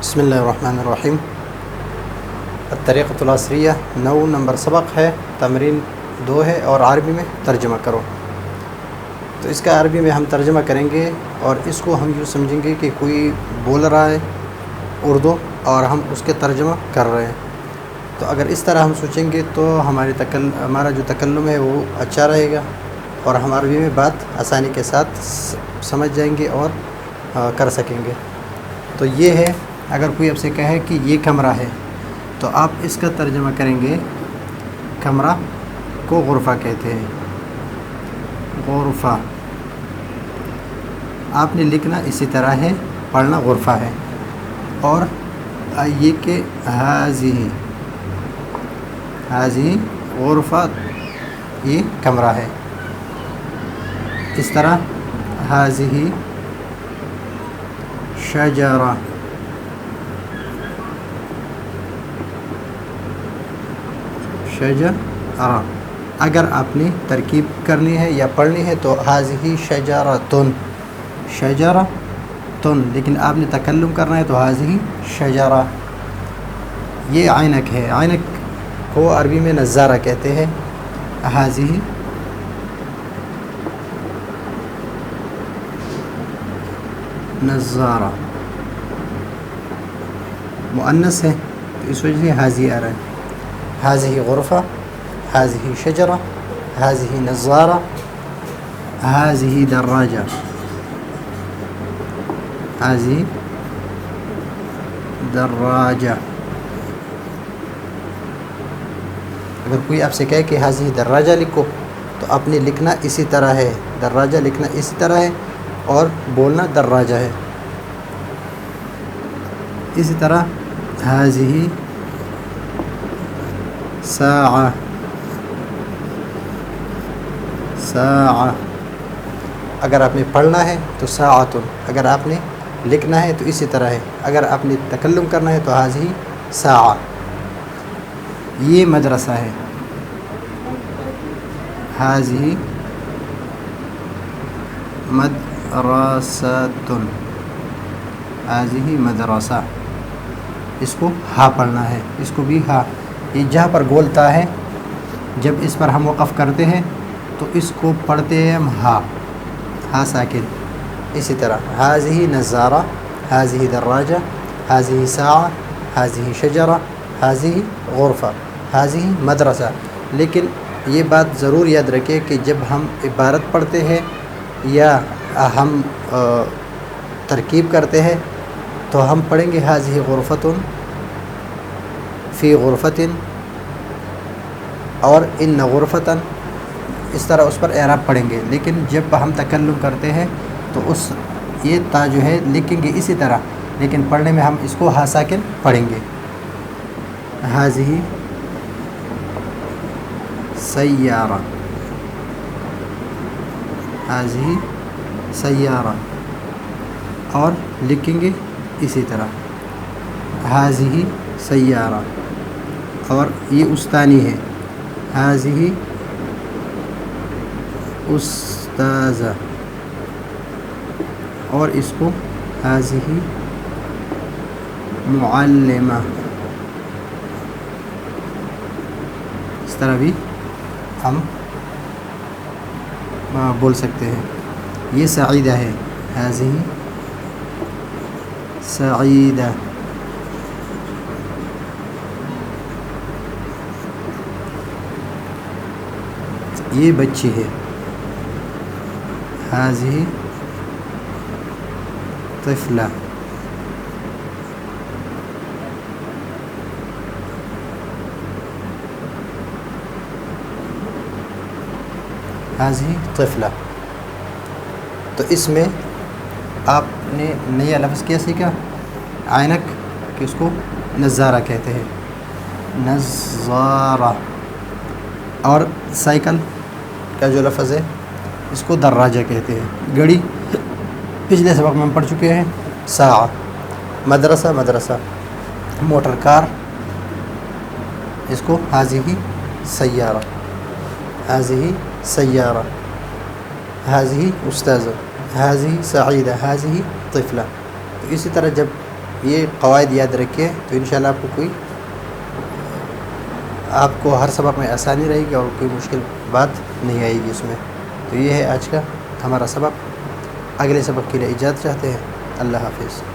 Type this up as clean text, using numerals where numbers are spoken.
بسم اللہ الرحمن الرحیم۔ الطریقۃ العصریہ 9 نمبر سبق ہے، تمرین 2 ہے اور عربی میں ترجمہ کرو۔ تو اس کا عربی میں ہم ترجمہ کریں گے اور اس کو ہم یوں سمجھیں گے کہ کوئی بول رہا ہے اردو اور ہم اس کے ترجمہ کر رہے ہیں۔ تو اگر اس طرح ہم سوچیں گے تو ہمارا جو تکلم ہے وہ اچھا رہے گا اور ہم عربی میں بات آسانی کے ساتھ سمجھ جائیں گے اور کر سکیں گے۔ تو یہ ہے، اگر کوئی آپ سے کہے کہ یہ کمرہ ہے تو آپ اس کا ترجمہ کریں گے، کمرہ کو غرفہ کہتے ہیں، غرفہ۔ آپ نے لکھنا اسی طرح ہے، پڑھنا غرفہ ہے، اور یہ کہ ہاذی غرفہ، یہ کمرہ ہے۔ اس طرح ہاذی شجرہ، شجرہ۔ اگر آپ نے ترکیب کرنی ہے یا پڑھنی ہے تو ہاذی شجرۃ، شجرۃ، لیکن آپ نے تکلم کرنا ہے تو ہاذی شجرہ۔ یہ عینک ہے، عینک کو عربی میں نظارہ کہتے ہیں۔ ہاذی نظارہ، مؤنث ہے تو اس وجہ سے ہاذی آ رہا ہے۔ ہاذی غرفہ، ہاذی شجرہ، ہاذی نظارہ، ہاذی دراجہ، ہاذی دراجہ۔ اگر کوئی آپ سے کہے کہ ہاذی دراجہ لکھو تو آپ نے لکھنا اسی طرح ہے، دراجہ لکھنا اسی طرح ہے اور بولنا دراجہ ہے۔ اسی طرح ہاذی ساعہ، ساعہ۔ اگر آپ نے پڑھنا ہے تو ساعۃ، اگر آپ نے لکھنا ہے تو اسی طرح ہے، اگر آپ نے تکلم کرنا ہے تو ہاذی ساعہ۔ یہ مدرسہ ہے، ہاذی مدرسۃ، ہاذی مدرسہ۔ اس کو ہا پڑھنا ہے، اس کو بھی ہا۔ یہ جہاں پر گولتا ہے، جب اس پر ہم وقف کرتے ہیں تو اس کو پڑھتے ہیں ہم ہا، ہا ساکن۔ اسی طرح ہاذی نظارہ، ہاذی دراجہ، ہاذی ساعہ، ہاذی شجرہ، ہاذی غرفہ، ہاذی مدرسہ۔ لیکن یہ بات ضرور یاد رکھیں کہ جب ہم عبارت پڑھتے ہیں یا ہم ترکیب کرتے ہیں تو ہم پڑھیں گے ہاذی غرفۃ فی غرفۃ اور ان غرفۃ، اس طرح اس پر اعراب پڑھیں گے۔ لیکن جب ہم تکلم کرتے ہیں تو یہ تا جو ہے لکھیں گے اسی طرح، لیکن پڑھنے میں ہم اس کو ہا ساکن پڑھیں گے۔ ہاذی سیارہ، ہاذی سیارہ، اور لکھیں گے اسی طرح ہاذی سیارہ۔ اور یہ استانی ہے، ہاذی استاذہ، اور اس کو ہاذی معلمہ۔ اس طرح بھی ہم بول سکتے ہیں۔ یہ سعیدہ ہے، ہاذی سعیدہ۔ یہ بچی ہے، ہاذی طفلہ۔ ہاذی طفلہ۔ تو اس میں آپ نے نیا لفظ کیا سیکھا، عینک، کہ اس کو نظارہ کہتے ہیں، نظارہ۔ اور سائیکل کا جو لفظ ہے اس کو دراجہ کہتے ہیں۔ گھڑی پچھلے سبق میں ہم پڑھ چکے ہیں، ساعہ۔ مدرسہ، مدرسہ۔ موٹر کار، اس کو ہاذی سیارہ، ہاذی سیارہ، ہاذی استاذہ، ہاذی سعیدہ، ہاذی طفلہ۔ تو اسی طرح جب یہ قواعد یاد رکھیے تو انشاءاللہ آپ کو ہر سبق میں آسانی رہے گی اور کوئی مشکل بات نہیں آئے گی اس میں۔ تو یہ ہے آج کا ہمارا سبق۔ اگلے سبق کے لیے اجازت چاہتے ہیں۔ اللہ حافظ۔